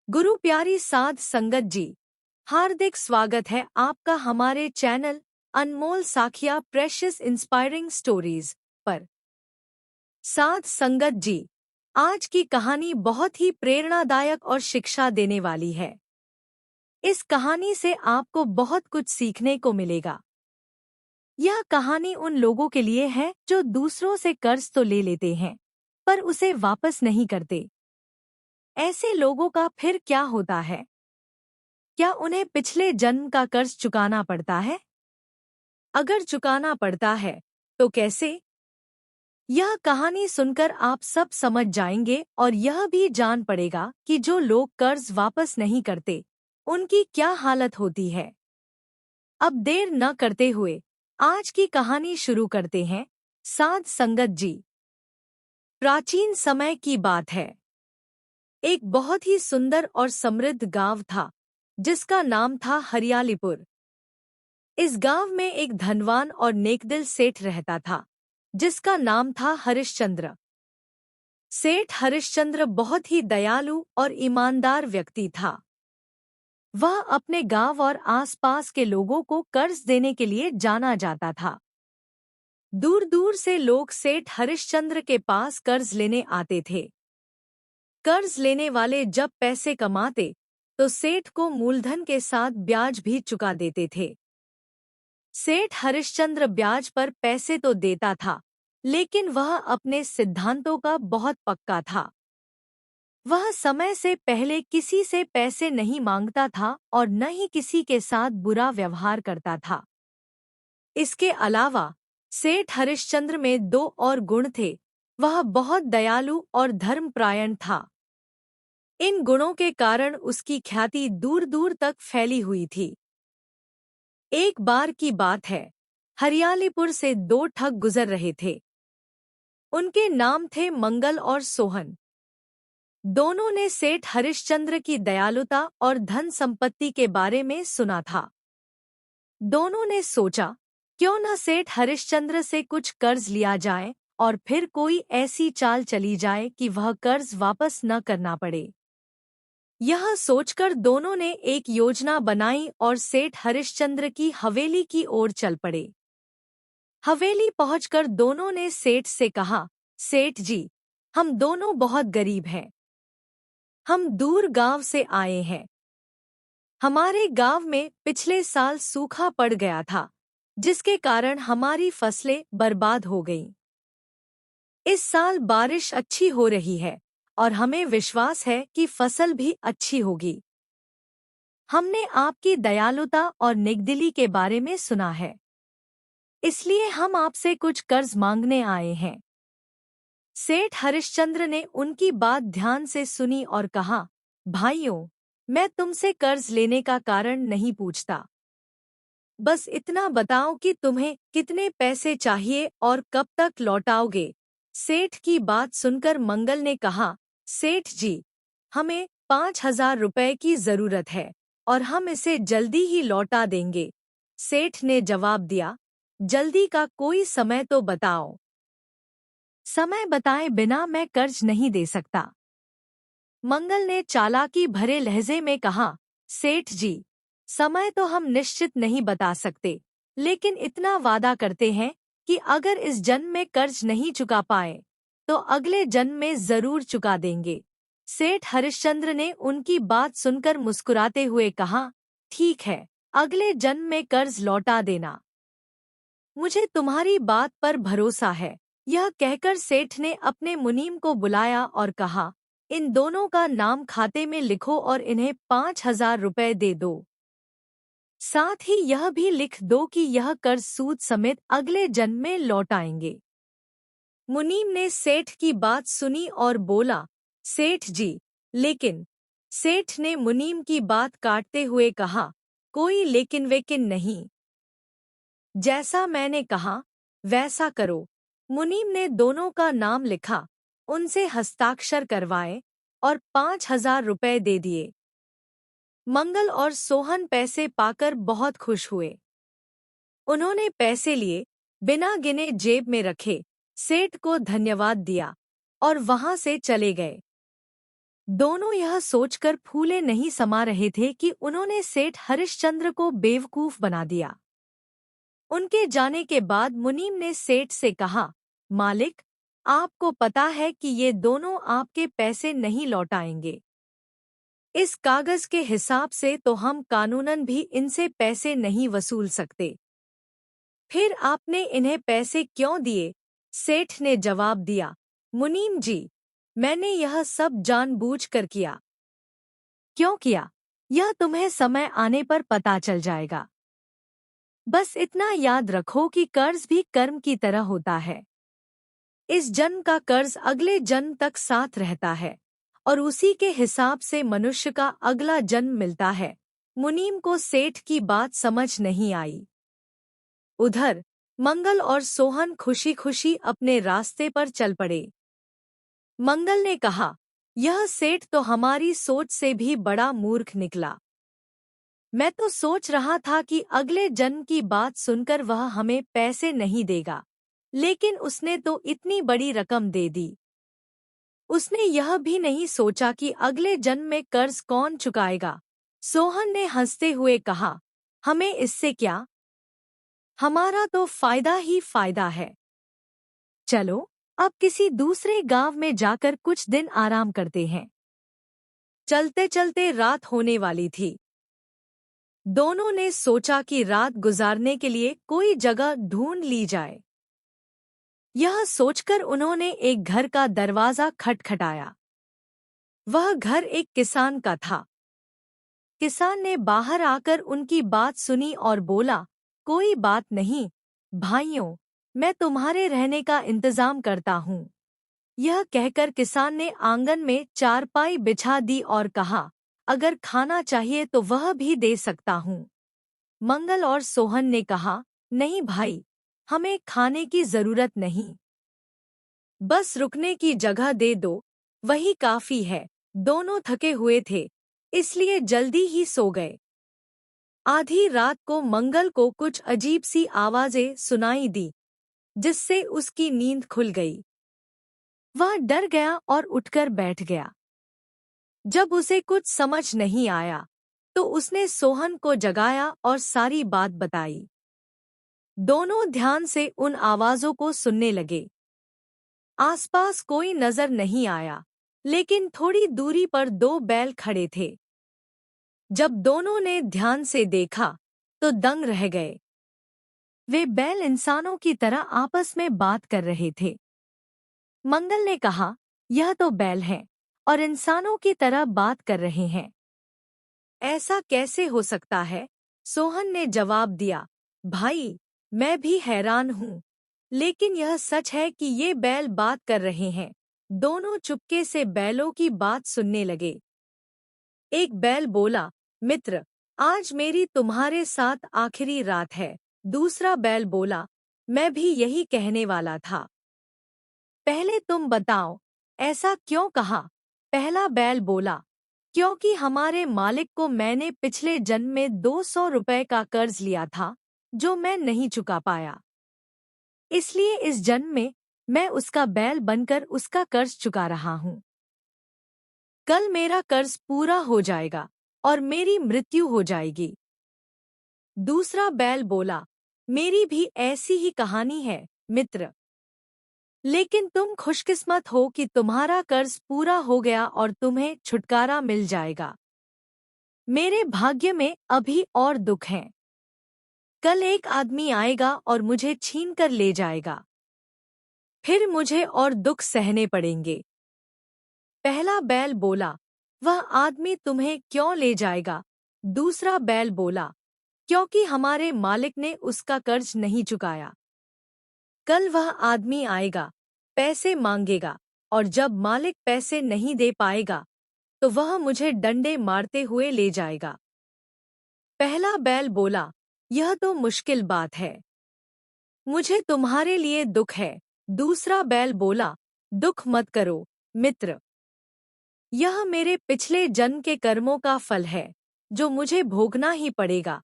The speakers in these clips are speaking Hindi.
गुरु प्यारी साध संगत जी, हार्दिक स्वागत है आपका हमारे चैनल अनमोल साखिया प्रेशियस इंस्पायरिंग स्टोरीज पर। साध संगत जी, आज की कहानी बहुत ही प्रेरणादायक और शिक्षा देने वाली है। इस कहानी से आपको बहुत कुछ सीखने को मिलेगा। यह कहानी उन लोगों के लिए है जो दूसरों से कर्ज तो ले लेते हैं पर उसे वापस नहीं करते। ऐसे लोगों का फिर क्या होता है? क्या उन्हें पिछले जन्म का कर्ज चुकाना पड़ता है? अगर चुकाना पड़ता है तो कैसे? यह कहानी सुनकर आप सब समझ जाएंगे और यह भी जान पड़ेगा कि जो लोग कर्ज वापस नहीं करते उनकी क्या हालत होती है। अब देर न करते हुए आज की कहानी शुरू करते हैं। साध संगत जी, प्राचीन समय की बात है। एक बहुत ही सुंदर और समृद्ध गांव था जिसका नाम था हरियालीपुर। इस गांव में एक धनवान और नेकदिल सेठ रहता था जिसका नाम था हरिश्चंद्र। सेठ हरिश्चंद्र बहुत ही दयालु और ईमानदार व्यक्ति था। वह अपने गांव और आसपास के लोगों को कर्ज देने के लिए जाना जाता था। दूर दूर से लोग सेठ हरिश्चंद्र के पास कर्ज लेने आते थे। कर्ज लेने वाले जब पैसे कमाते तो सेठ को मूलधन के साथ ब्याज भी चुका देते थे। सेठ हरिश्चंद्र ब्याज पर पैसे तो देता था, लेकिन वह अपने सिद्धांतों का बहुत पक्का था। वह समय से पहले किसी से पैसे नहीं मांगता था और न ही किसी के साथ बुरा व्यवहार करता था। इसके अलावा सेठ हरिश्चंद्र में दो और गुण थे। वह बहुत दयालु और धर्मपरायण था। इन गुणों के कारण उसकी ख्याति दूर दूर तक फैली हुई थी। एक बार की बात है, हरियालीपुर से दो ठग गुजर रहे थे। उनके नाम थे मंगल और सोहन। दोनों ने सेठ हरिश्चंद्र की दयालुता और धन संपत्ति के बारे में सुना था। दोनों ने सोचा, क्यों न सेठ हरिश्चंद्र से कुछ कर्ज लिया जाए और फिर कोई ऐसी चाल चली जाए कि वह कर्ज वापस न करना पड़े। यह सोचकर दोनों ने एक योजना बनाई और सेठ हरिश्चंद्र की हवेली की ओर चल पड़े। हवेली पहुंचकर दोनों ने सेठ से कहा, सेठ जी, हम दोनों बहुत गरीब हैं। हम दूर गांव से आए हैं। हमारे गांव में पिछले साल सूखा पड़ गया था, जिसके कारण हमारी फसलें बर्बाद हो गईं। इस साल बारिश अच्छी हो रही है और हमें विश्वास है कि फसल भी अच्छी होगी। हमने आपकी दयालुता और नेकदिली के बारे में सुना है, इसलिए हम आपसे कुछ कर्ज मांगने आए हैं। सेठ हरिश्चंद्र ने उनकी बात ध्यान से सुनी और कहा, भाइयों, मैं तुमसे कर्ज लेने का कारण नहीं पूछता। बस इतना बताओ कि तुम्हें कितने पैसे चाहिए और कब तक लौटाओगे। सेठ की बात सुनकर मंगल ने कहा, सेठ जी, हमें 5,000 रुपए की जरूरत है और हम इसे जल्दी ही लौटा देंगे। सेठ ने जवाब दिया, जल्दी का कोई समय तो बताओ। समय बताए बिना मैं कर्ज नहीं दे सकता। मंगल ने चालाकी भरे लहजे में कहा, सेठ जी, समय तो हम निश्चित नहीं बता सकते, लेकिन इतना वादा करते हैं कि अगर इस जन्म में कर्ज नहीं चुका पाए तो अगले जन्म में जरूर चुका देंगे। सेठ हरिश्चंद्र ने उनकी बात सुनकर मुस्कुराते हुए कहा, ठीक है, अगले जन्म में कर्ज लौटा देना। मुझे तुम्हारी बात पर भरोसा है। यह कहकर सेठ ने अपने मुनीम को बुलाया और कहा, इन दोनों का नाम खाते में लिखो और इन्हें 5,000 रुपए दे दो। साथ ही यह भी लिख दो कि यह कर्ज सूद समेत अगले जन्म में लौटाएंगे। मुनीम ने सेठ की बात सुनी और बोला, सेठ जी, लेकिन। सेठ ने मुनीम की बात काटते हुए कहा, कोई लेकिन वेकिन नहीं। जैसा मैंने कहा वैसा करो। मुनीम ने दोनों का नाम लिखा, उनसे हस्ताक्षर करवाए और 5,000 रुपए दे दिए। मंगल और सोहन पैसे पाकर बहुत खुश हुए। उन्होंने पैसे लिए, बिना गिने जेब में रखे, सेठ को धन्यवाद दिया और वहां से चले गए। दोनों यह सोचकर फूले नहीं समा रहे थे कि उन्होंने सेठ हरिश्चंद्र को बेवकूफ बना दिया। उनके जाने के बाद मुनीम ने सेठ से कहा, मालिक, आपको पता है कि ये दोनों आपके पैसे नहीं लौटाएंगे। इस कागज के हिसाब से तो हम कानूनन भी इनसे पैसे नहीं वसूल सकते। फिर आपने इन्हें पैसे क्यों दिए? सेठ ने जवाब दिया, मुनीम जी, मैंने यह सब जानबूझकर किया। क्यों किया, यह तुम्हें समय आने पर पता चल जाएगा। बस इतना याद रखो कि कर्ज भी कर्म की तरह होता है। इस जन्म का कर्ज अगले जन्म तक साथ रहता है और उसी के हिसाब से मनुष्य का अगला जन्म मिलता है। मुनीम को सेठ की बात समझ नहीं आई। उधर मंगल और सोहन खुशी खुशी अपने रास्ते पर चल पड़े। मंगल ने कहा, यह सेठ तो हमारी सोच से भी बड़ा मूर्ख निकला। मैं तो सोच रहा था कि अगले जन्म की बात सुनकर वह हमें पैसे नहीं देगा, लेकिन उसने तो इतनी बड़ी रकम दे दी। उसने यह भी नहीं सोचा कि अगले जन्म में कर्ज कौन चुकाएगा। सोहन ने हंसते हुए कहा, हमें इससे क्या, हमारा तो फायदा ही फायदा है। चलो अब किसी दूसरे गांव में जाकर कुछ दिन आराम करते हैं। चलते चलते रात होने वाली थी। दोनों ने सोचा कि रात गुजारने के लिए कोई जगह ढूंढ ली जाए। यह सोचकर उन्होंने एक घर का दरवाजा खटखटाया। वह घर एक किसान का था। किसान ने बाहर आकर उनकी बात सुनी और बोला, कोई बात नहीं भाइयों, मैं तुम्हारे रहने का इंतजाम करता हूँ। यह कहकर किसान ने आंगन में चारपाई बिछा दी और कहा, अगर खाना चाहिए तो वह भी दे सकता हूँ। मंगल और सोहन ने कहा, नहीं भाई, हमें खाने की जरूरत नहीं, बस रुकने की जगह दे दो, वही काफी है। दोनों थके हुए थे, इसलिए जल्दी ही सो गए। आधी रात को मंगल को कुछ अजीब सी आवाजें सुनाई दी, जिससे उसकी नींद खुल गई। वह डर गया और उठकर बैठ गया। जब उसे कुछ समझ नहीं आया तो उसने सोहन को जगाया और सारी बात बताई। दोनों ध्यान से उन आवाजों को सुनने लगे। आसपास कोई नजर नहीं आया, लेकिन थोड़ी दूरी पर दो बैल खड़े थे। जब दोनों ने ध्यान से देखा तो दंग रह गए। वे बैल इंसानों की तरह आपस में बात कर रहे थे। मंगल ने कहा, यह तो बैल हैं और इंसानों की तरह बात कर रहे हैं। ऐसा कैसे हो सकता है? सोहन ने जवाब दिया, भाई, मैं भी हैरान हूँ, लेकिन यह सच है कि ये बैल बात कर रहे हैं। दोनों चुपके से बैलों की बात सुनने लगे। एक बैल बोला, मित्र, आज मेरी तुम्हारे साथ आखिरी रात है। दूसरा बैल बोला, मैं भी यही कहने वाला था। पहले तुम बताओ, ऐसा क्यों कहा? पहला बैल बोला, क्योंकि हमारे मालिक को मैंने पिछले जन्म में 200 रुपए का कर्ज लिया था, जो मैं नहीं चुका पाया। इसलिए इस जन्म में मैं उसका बैल बनकर उसका कर्ज चुका रहा हूँ। कल मेरा कर्ज पूरा हो जाएगा और मेरी मृत्यु हो जाएगी। दूसरा बैल बोला, मेरी भी ऐसी ही कहानी है मित्र, लेकिन तुम खुशकिस्मत हो कि तुम्हारा कर्ज पूरा हो गया और तुम्हें छुटकारा मिल जाएगा। मेरे भाग्य में अभी और दुख हैं। कल एक आदमी आएगा और मुझे छीन कर ले जाएगा। फिर मुझे और दुख सहने पड़ेंगे। पहला बैल बोला, वह आदमी तुम्हें क्यों ले जाएगा? दूसरा बैल बोला, क्योंकि हमारे मालिक ने उसका कर्ज नहीं चुकाया। कल वह आदमी आएगा, पैसे मांगेगा, और जब मालिक पैसे नहीं दे पाएगा तो वह मुझे डंडे मारते हुए ले जाएगा। पहला बैल बोला, यह तो मुश्किल बात है, मुझे तुम्हारे लिए दुख है। दूसरा बैल बोला, दुख मत करो मित्र, यह मेरे पिछले जन्म के कर्मों का फल है, जो मुझे भोगना ही पड़ेगा।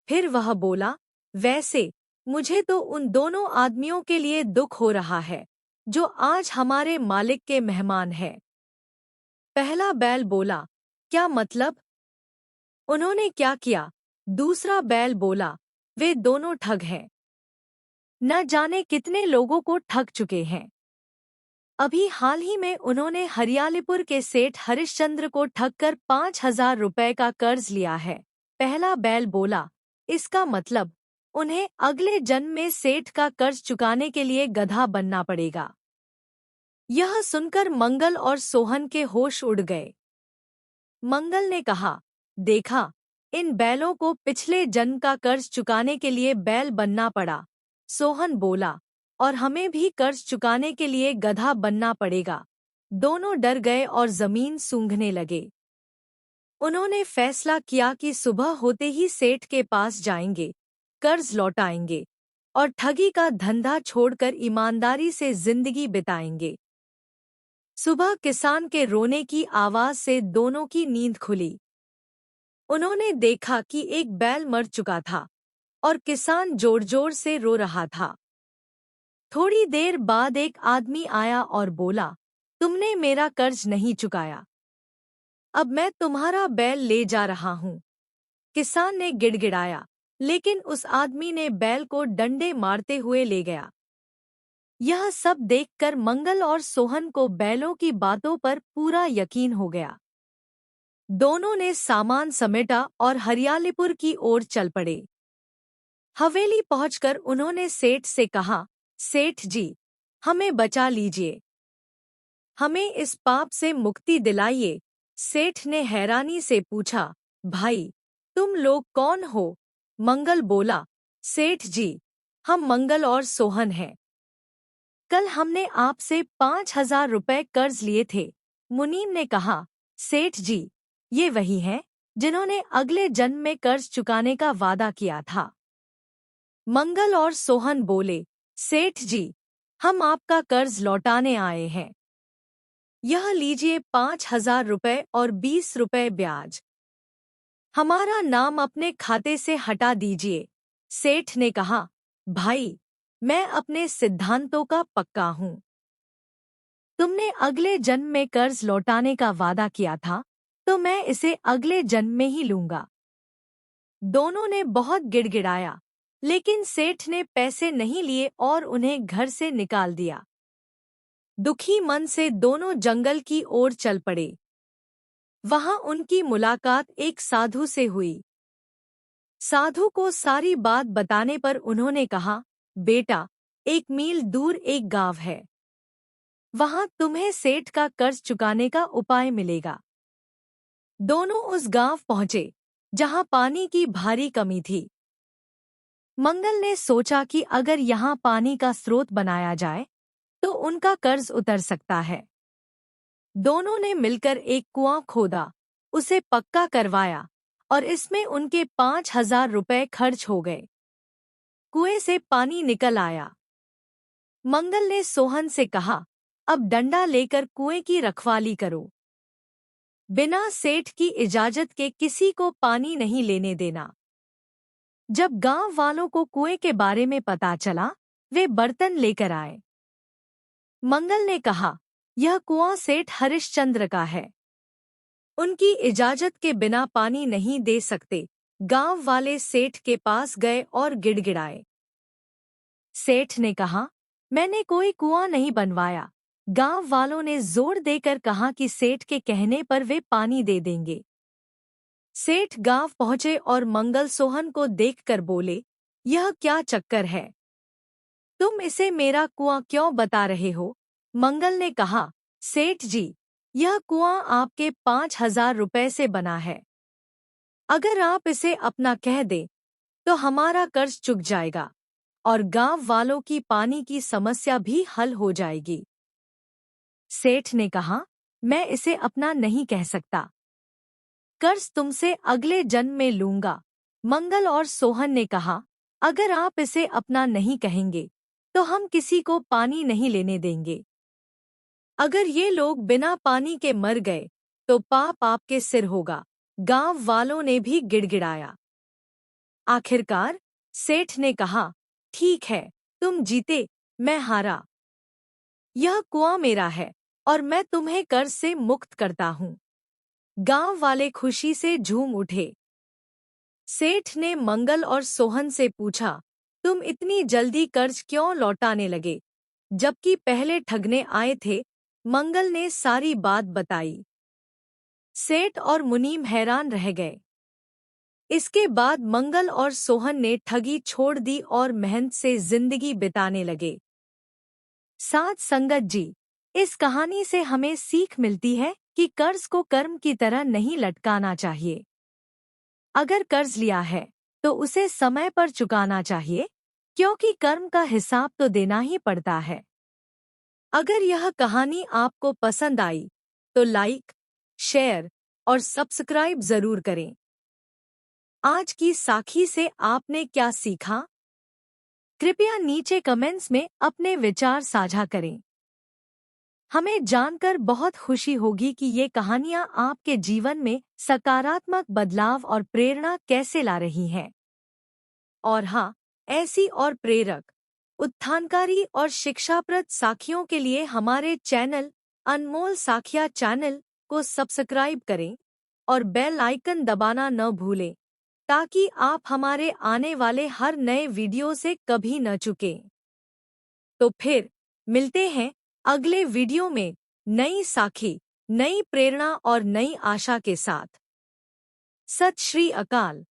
फिर वह बोला, वैसे मुझे तो उन दोनों आदमियों के लिए दुख हो रहा है, जो आज हमारे मालिक के मेहमान हैं। पहला बैल बोला, क्या मतलब? उन्होंने क्या किया? दूसरा बैल बोला, वे दोनों ठग हैं। न जाने कितने लोगों को ठग चुके हैं। अभी हाल ही में उन्होंने हरियालीपुर के सेठ हरिश्चंद्र को ठगकर 5,000 रुपए का कर्ज लिया है। पहला बैल बोला, इसका मतलब उन्हें अगले जन्म में सेठ का कर्ज चुकाने के लिए गधा बनना पड़ेगा। यह सुनकर मंगल और सोहन के होश उड़ गए। मंगल ने कहा, देखा, इन बैलों को पिछले जन्म का कर्ज चुकाने के लिए बैल बनना पड़ा। सोहन बोला, और हमें भी कर्ज चुकाने के लिए गधा बनना पड़ेगा। दोनों डर गए और जमीन सूंघने लगे। उन्होंने फैसला किया कि सुबह होते ही सेठ के पास जाएंगे, कर्ज लौटाएंगे और ठगी का धंधा छोड़कर ईमानदारी से जिंदगी बिताएंगे। सुबह किसान के रोने की आवाज से दोनों की नींद खुली। उन्होंने देखा कि एक बैल मर चुका था और किसान जोर जोर से रो रहा था। थोड़ी देर बाद एक आदमी आया और बोला, तुमने मेरा कर्ज नहीं चुकाया, अब मैं तुम्हारा बैल ले जा रहा हूँ। किसान ने गिड़गिड़ाया, लेकिन उस आदमी ने बैल को डंडे मारते हुए ले गया। यह सब देखकर मंगल और सोहन को बैलों की बातों पर पूरा यकीन हो गया। दोनों ने सामान समेटा और हरियालीपुर की ओर चल पड़े। हवेली पहुंचकर उन्होंने सेठ से कहा, सेठ जी, हमें बचा लीजिए, हमें इस पाप से मुक्ति दिलाइए। सेठ ने हैरानी से पूछा, भाई, तुम लोग कौन हो? मंगल बोला, सेठ जी, हम मंगल और सोहन हैं। कल हमने आपसे 5,000 रुपए कर्ज लिए थे। मुनीम ने कहा, सेठ जी, ये वही हैं जिन्होंने अगले जन्म में कर्ज चुकाने का वादा किया था। मंगल और सोहन बोले, सेठ जी, हम आपका कर्ज लौटाने आए हैं। यह लीजिए 5,000 रुपए और 20 रुपए ब्याज। हमारा नाम अपने खाते से हटा दीजिए। सेठ ने कहा, भाई, मैं अपने सिद्धांतों का पक्का हूँ। तुमने अगले जन्म में कर्ज लौटाने का वादा किया था, तो मैं इसे अगले जन्म में ही लूंगा। दोनों ने बहुत गिड़गिड़ाया, लेकिन सेठ ने पैसे नहीं लिए और उन्हें घर से निकाल दिया। दुखी मन से दोनों जंगल की ओर चल पड़े। वहां उनकी मुलाकात एक साधु से हुई। साधु को सारी बात बताने पर उन्होंने कहा, बेटा, 1 मील दूर एक गांव है। वहां तुम्हें सेठ का कर्ज चुकाने का उपाय मिलेगा। दोनों उस गांव पहुंचे, जहां पानी की भारी कमी थी। मंगल ने सोचा कि अगर यहाँ पानी का स्रोत बनाया जाए, तो उनका कर्ज उतर सकता है। दोनों ने मिलकर एक कुआं खोदा, उसे पक्का करवाया और इसमें उनके 5,000 रुपए खर्च हो गए। कुएं से पानी निकल आया। मंगल ने सोहन से कहा, अब डंडा लेकर कुएं की रखवाली करो। बिना सेठ की इजाजत के किसी को पानी नहीं लेने देना। जब गांव वालों को कुएं के बारे में पता चला, वे बर्तन लेकर आए। मंगल ने कहा, यह कुआं सेठ हरिश्चंद्र का है। उनकी इजाजत के बिना पानी नहीं दे सकते। गांव वाले सेठ के पास गए और गिड़गिड़ाए। सेठ ने कहा, मैंने कोई कुआं नहीं बनवाया। गांव वालों ने जोर देकर कहा कि सेठ के कहने पर वे पानी दे देंगे। सेठ गांव पहुंचे और मंगल सोहन को देखकर बोले, यह क्या चक्कर है? तुम इसे मेरा कुआं क्यों बता रहे हो? मंगल ने कहा, सेठ जी, यह कुआं आपके 5,000 रुपए से बना है। अगर आप इसे अपना कह दें, तो हमारा कर्ज चुक जाएगा और गांव वालों की पानी की समस्या भी हल हो जाएगी। सेठ ने कहा, मैं इसे अपना नहीं कह सकता। कर्ज तुमसे अगले जन्म में लूंगा। मंगल और सोहन ने कहा, अगर आप इसे अपना नहीं कहेंगे, तो हम किसी को पानी नहीं लेने देंगे। अगर ये लोग बिना पानी के मर गए, तो पाप आपके सिर होगा। गांव वालों ने भी गिड़गिड़ाया। आखिरकार सेठ ने कहा, ठीक है, तुम जीते, मैं हारा। यह कुआं मेरा है और मैं तुम्हें कर्ज से मुक्त करता हूँ। गांव वाले खुशी से झूम उठे। सेठ ने मंगल और सोहन से पूछा, तुम इतनी जल्दी कर्ज क्यों लौटाने लगे, जबकि पहले ठगने आए थे? मंगल ने सारी बात बताई। सेठ और मुनीम हैरान रह गए। इसके बाद मंगल और सोहन ने ठगी छोड़ दी और मेहनत से जिंदगी बिताने लगे। साध संगत जी, इस कहानी से हमें सीख मिलती है कि कर्ज को कर्म की तरह नहीं लटकाना चाहिए। अगर कर्ज लिया है तो उसे समय पर चुकाना चाहिए, क्योंकि कर्म का हिसाब तो देना ही पड़ता है। अगर यह कहानी आपको पसंद आई तो लाइक, शेयर और सब्सक्राइब जरूर करें। आज की साखी से आपने क्या सीखा? कृपया नीचे कमेंट्स में अपने विचार साझा करें। हमें जानकर बहुत खुशी होगी कि ये कहानियाँ आपके जीवन में सकारात्मक बदलाव और प्रेरणा कैसे ला रही हैं। और हाँ, ऐसी और प्रेरक, उत्थानकारी और शिक्षाप्रद साखियों के लिए हमारे चैनल अनमोल साखिया चैनल को सब्सक्राइब करें और बेल आइकन दबाना न भूलें, ताकि आप हमारे आने वाले हर नए वीडियो से कभी न चूकें। तो फिर मिलते हैं अगले वीडियो में नई साखी, नई प्रेरणा और नई आशा के साथ। सत श्री अकाल।